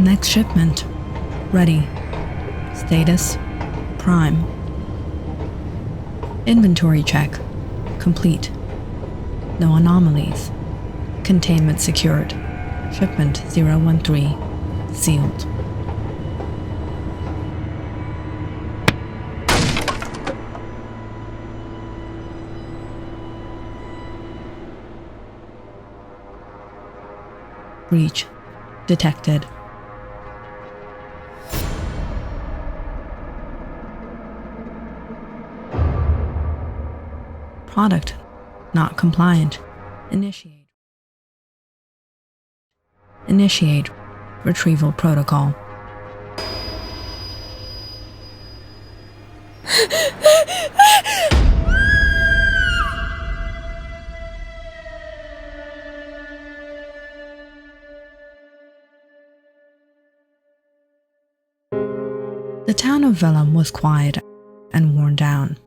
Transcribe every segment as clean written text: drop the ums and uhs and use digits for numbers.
Next shipment. Ready. Status. Prime. Inventory check. Complete. No anomalies. Containment secured. Shipment 013. Sealed. Breach detected. Product not compliant. Initiate retrieval protocol. The town of Vellum was quiet and worn down.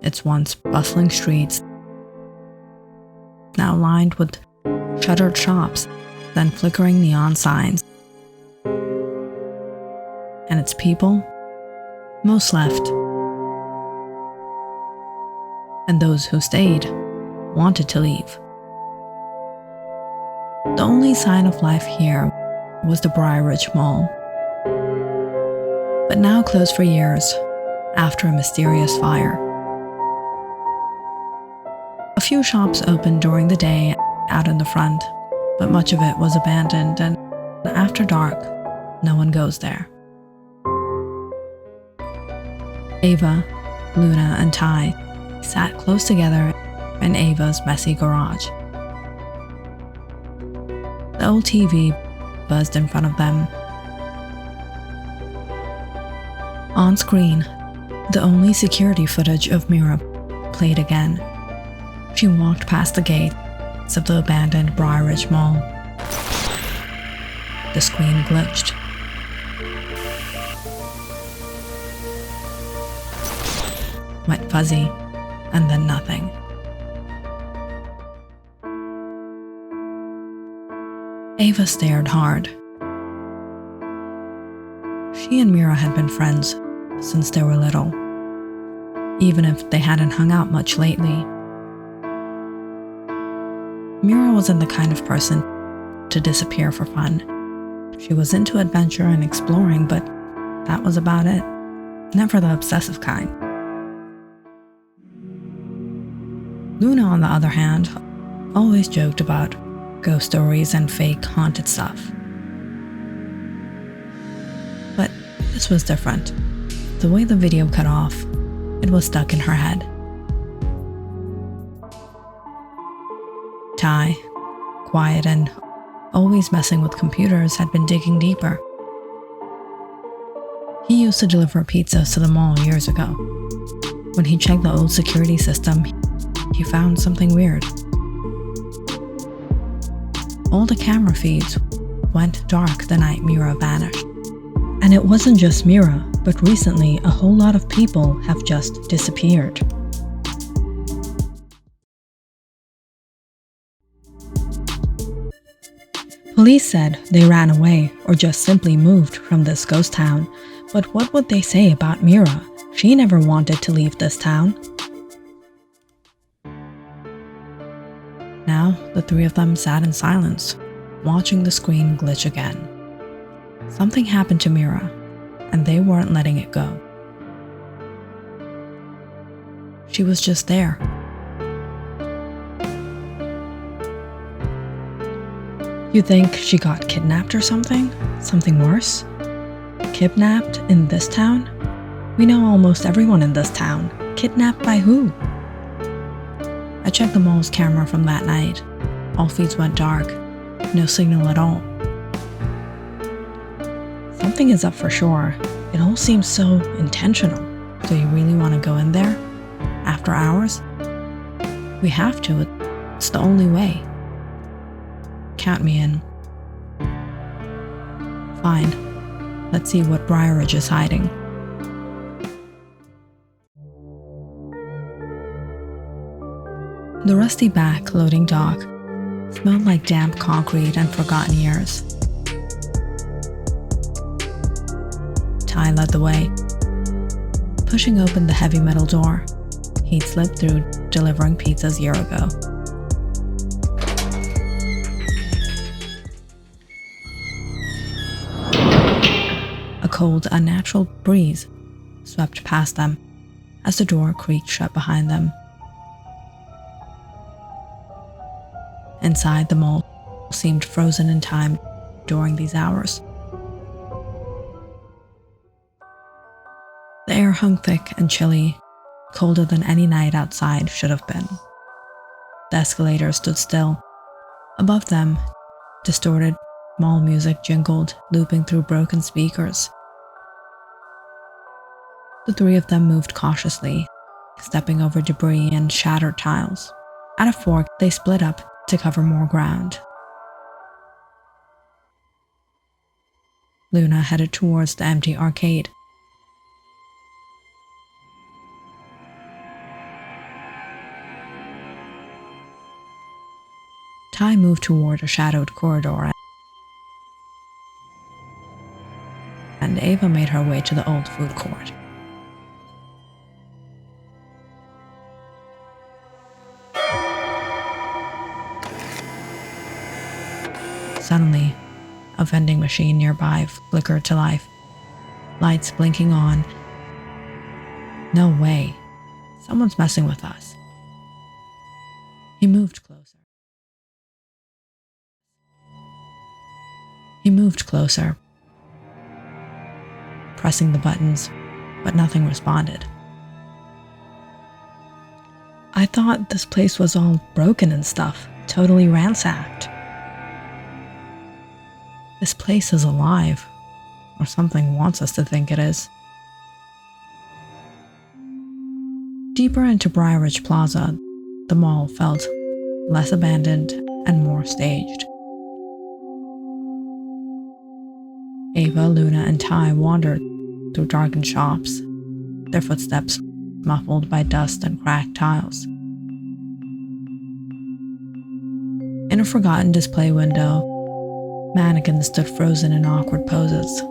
Its once bustling streets now lined with shuttered shops and flickering neon signs. And its people, most left. And those who stayed wanted to leave. The only sign of life here was the Briaridge Mall, but now closed for years after a mysterious fire. A few shops opened during the day out in the front, but much of it was abandoned, and after dark, no one goes there. Ava, Luna, and Ty sat close together in Ava's messy garage. The old TV buzzed in front of them. On screen, the only security footage of Mira played again. She walked past the gates of the abandoned Briaridge Mall. The screen glitched. Went fuzzy, and then nothing. Ava stared hard. She and Mira had been friends since they were little, even if they hadn't hung out much lately. Mira wasn't the kind of person to disappear for fun. She was into adventure and exploring, but that was about it. Never the obsessive kind. Luna, on the other hand, always joked about ghost stories and fake haunted stuff. But this was different. The way the video cut off, it was stuck in her head. Ty, quiet and always messing with computers, had been digging deeper. He used to deliver pizzas to the mall years ago. When he checked the old security system, he found something weird. All the camera feeds went dark the night Mira vanished. And it wasn't just Mira, but recently a whole lot of people have just disappeared. Police said they ran away or just simply moved from this ghost town, but what would they say about Mira? She never wanted to leave this town. Now, the three of them sat in silence, watching the screen glitch again. Something happened to Mira, and they weren't letting it go. She was just there. You think she got kidnapped or something? Something worse? Kidnapped in this town? We know almost everyone in this town. Kidnapped by who? I checked the mall's camera from that night. All feeds went dark. No signal at all. Something is up for sure. It all seems so intentional. Do you really want to go in there? After hours? We have to. It's the only way. Count me in. Fine. Let's see what Briaridge is hiding. The rusty back loading dock smelled like damp concrete and forgotten years. Ty led the way. Pushing open the heavy metal door, he'd slipped through delivering pizzas a year ago. A cold, unnatural breeze swept past them as the door creaked shut behind them. Inside, the mall seemed frozen in time during these hours. The air hung thick and chilly, colder than any night outside should have been. The escalators stood still. Above them, distorted mall music jingled, looping through broken speakers. The three of them moved cautiously, stepping over debris and shattered tiles. At a fork, they split up to cover more ground. Luna headed towards the empty arcade. Ty moved toward a shadowed corridor, and Ava made her way to the old food court. Suddenly, a vending machine nearby flickered to life, lights blinking on. No way. Someone's messing with us. He moved closer, pressing the buttons, but nothing responded. I thought this place was all broken and stuff, totally ransacked. This place is alive, or something wants us to think it is. Deeper into Briaridge Plaza, the mall felt less abandoned and more staged. Ava, Luna, and Ty wandered through darkened shops, their footsteps muffled by dust and cracked tiles. In a forgotten display window, mannequins stood frozen in awkward poses,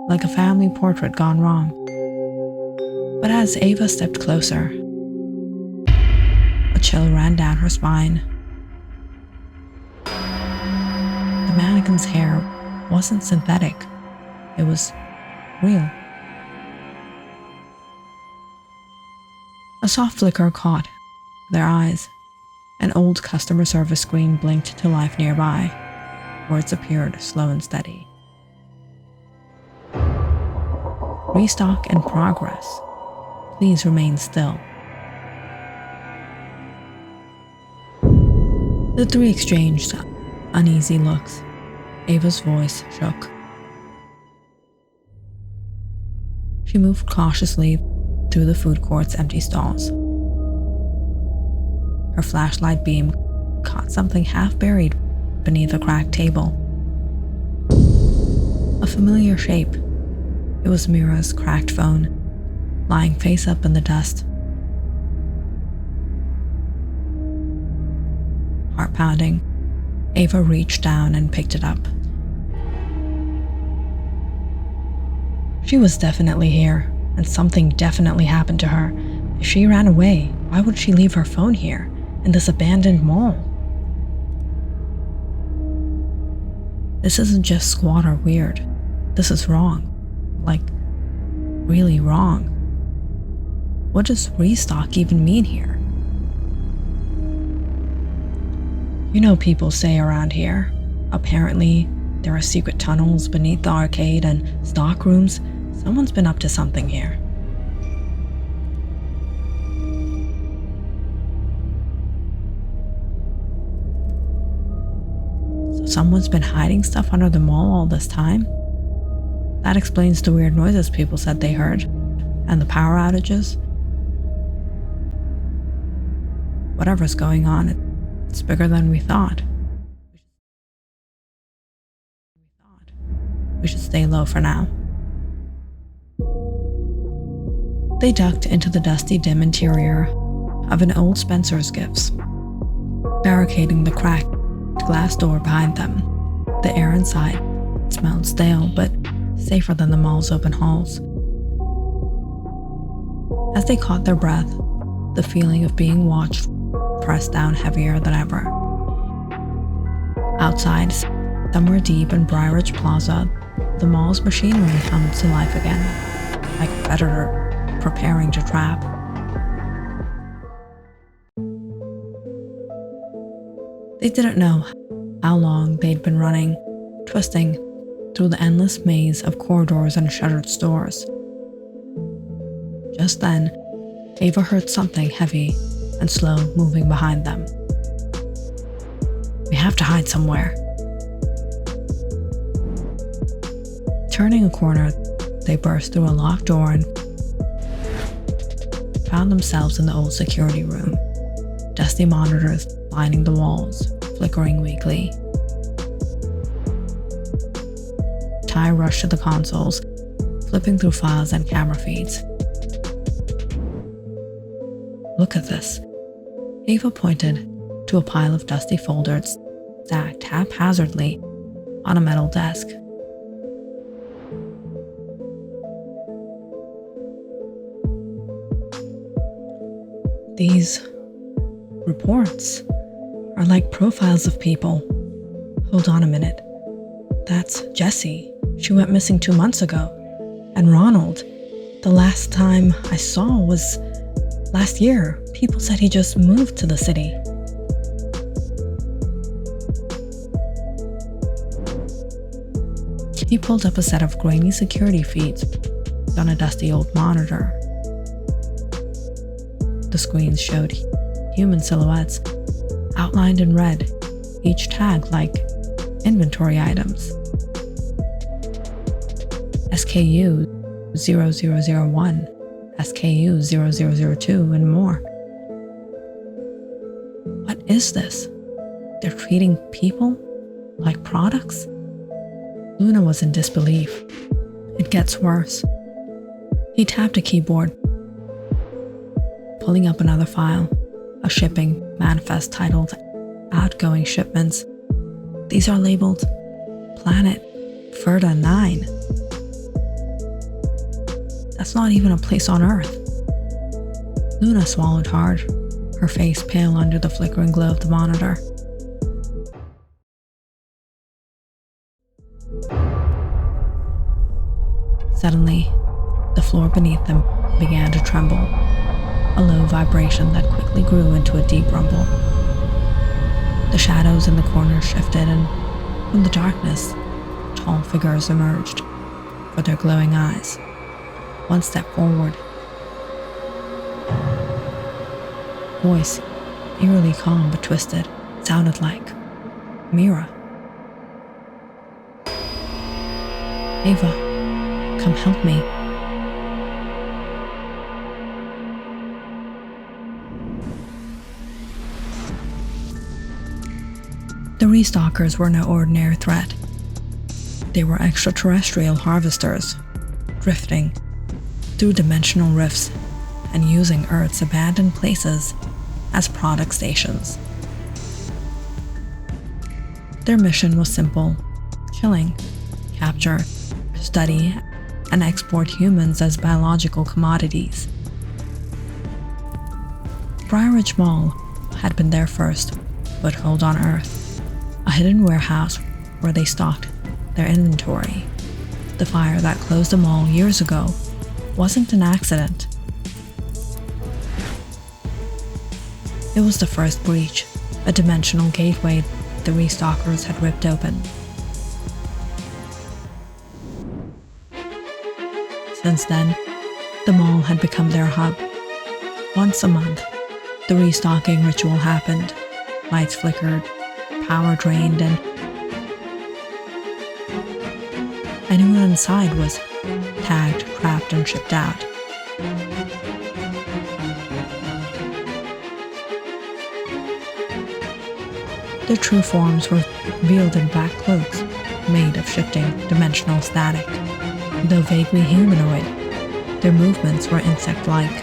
like a family portrait gone wrong. But as Ava stepped closer, a chill ran down her spine. The mannequin's hair wasn't synthetic, it was real. A soft flicker caught their eyes. An old customer service screen blinked to life nearby. Words appeared, slow and steady. Restock in progress. Please remain still. The three exchanged uneasy looks. Ava's voice shook. She moved cautiously through the food court's empty stalls. Her flashlight beam caught something half buried beneath a cracked table. A familiar shape. It was Mira's cracked phone, lying face up in the dust. Heart pounding, Ava reached down and picked it up. She was definitely here, and something definitely happened to her. If she ran away, why would she leave her phone here, in this abandoned mall? This isn't just squatter weird. This is wrong. Like, really wrong. What does restock even mean here? You know, people say around here, apparently there are secret tunnels beneath the arcade and stock rooms. Someone's been up to something here. So someone's been hiding stuff under the mall all this time? That explains the weird noises people said they heard, and the power outages. Whatever's going on, it's bigger than we thought. We should stay low for now. They ducked into the dusty, dim interior of an old Spencer's Gifts, barricading the crack glass door behind them. The air inside smelled stale, but safer than the mall's open halls. As they caught their breath, the feeling of being watched pressed down heavier than ever. Outside, somewhere deep in Briaridge Plaza, the mall's machinery hummed to life again, like a predator preparing to trap. They didn't know how long they'd been running, twisting through the endless maze of corridors and shuttered stores. Just then, Ava heard something heavy and slow moving behind them. "We have to hide somewhere." Turning a corner, they burst through a locked door and found themselves in the old security room. Dusty monitors lining the walls, flickering weakly. Ty rushed to the consoles, flipping through files and camera feeds. "Look at this." Ava pointed to a pile of dusty folders stacked haphazardly on a metal desk. "These reports are like profiles of people. Hold on a minute. That's Jessie. She went missing 2 months ago. And Ronald, the last time I saw was last year. People said he just moved to the city." He pulled up a set of grainy security feeds on a dusty old monitor. The screens showed human silhouettes, outlined in red, each tagged like inventory items. SKU 0001, SKU 0002, and more. What is this? They're treating people like products? Luna was in disbelief. It gets worse. He tapped a keyboard, pulling up another file, a shipping manifest titled Outgoing Shipments. These are labeled Planet Ferda 9. That's not even a place on Earth. Luna swallowed hard, her face pale under the flickering glow of the monitor. Suddenly, the floor beneath them began to tremble, a low vibration that quickly grew into a deep rumble. The shadows in the corners shifted, and from the darkness, tall figures emerged, with their glowing eyes. One step forward. Voice, eerily calm but twisted, sounded like Mira. "Ava, come help me." The restalkers were no ordinary threat. They were extraterrestrial harvesters, drifting through dimensional rifts and using Earth's abandoned places as product stations. Their mission was simple: killing, capture, study, and export humans as biological commodities. Briaridge Mall had been their first foothold on Earth, a hidden warehouse where they stocked their inventory. The fire that closed the mall years ago wasn't an accident. It was the first breach, a dimensional gateway the restalkers had ripped open. Since then, the mall had become their hub. Once a month, the restocking ritual happened. Lights flickered, power drained, and anyone inside was tagged, trapped, and shipped out. Their true forms were veiled in black cloaks made of shifting dimensional static. Though vaguely humanoid, their movements were insect-like,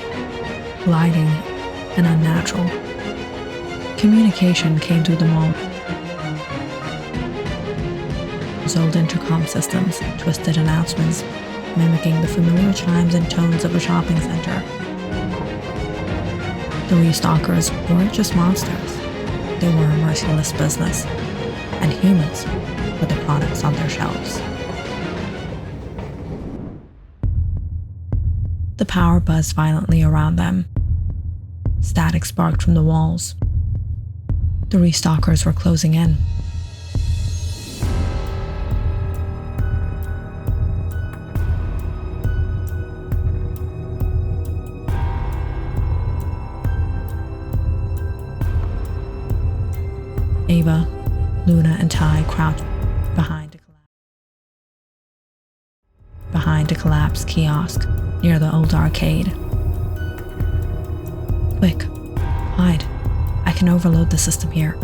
gliding and unnatural. Communication came through the mall Those old intercom systems, twisted announcements, mimicking the familiar chimes and tones of a shopping center. The restalkers weren't just monsters. They were a merciless business, and humans were the products on their shelves. The power buzzed violently around them. Static sparked from the walls. The restalkers were closing in. Ava, Luna, and Ty crouched behind a collapsed kiosk near the old arcade. Quick, hide. I can overload the system here.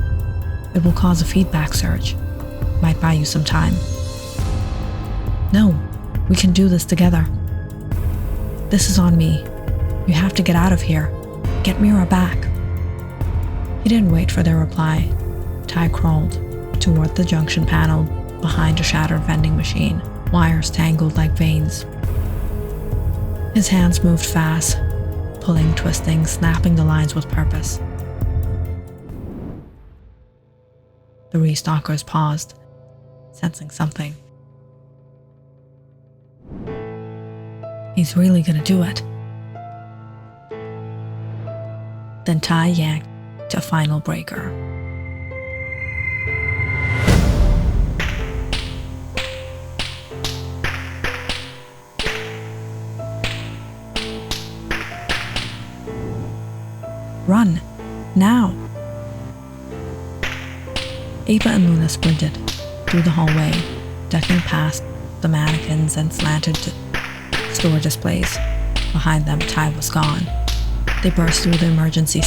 It will cause a feedback surge. Might buy you some time. No, we can do this together. This is on me. You have to get out of here. Get Mira back. He didn't wait for their reply. Ty crawled toward the junction panel behind a shattered vending machine, wires tangled like veins. His hands moved fast, pulling, twisting, snapping the lines with purpose. The restalkers paused, sensing something. He's really gonna do it. Then Ty yanked a final breaker. Run! Now! Ava and Luna sprinted through the hallway, ducking past the mannequins and slanted store displays. Behind them, Ty was gone. They burst through the emergency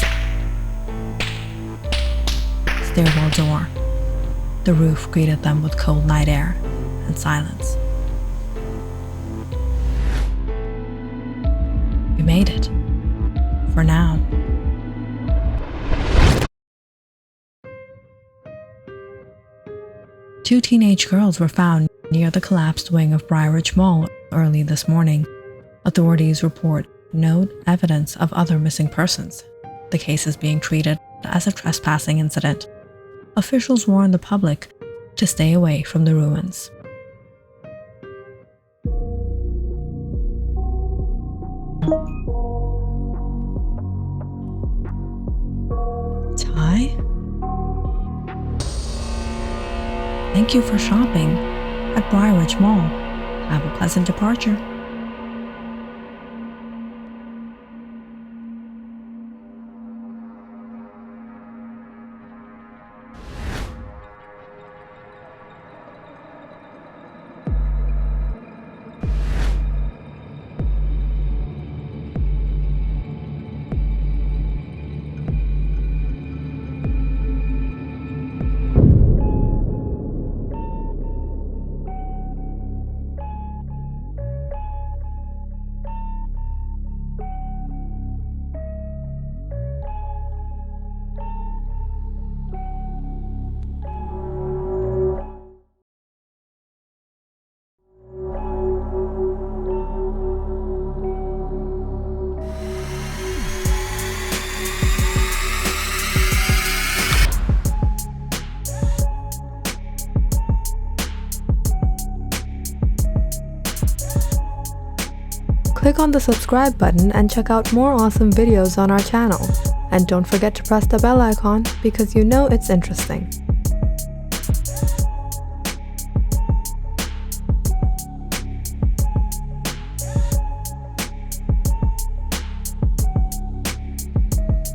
stairwell door. The roof greeted them with cold night air and silence. We made it. For now. Two teenage girls were found near the collapsed wing of Briaridge Mall early this morning. Authorities report no evidence of other missing persons. The case is being treated as a trespassing incident. Officials warn the public to stay away from the ruins. Ty? Thank you for shopping at Briaridge Mall. Have a pleasant departure. Click on the subscribe button and check out more awesome videos on our channel. And don't forget to press the bell icon because you know it's interesting.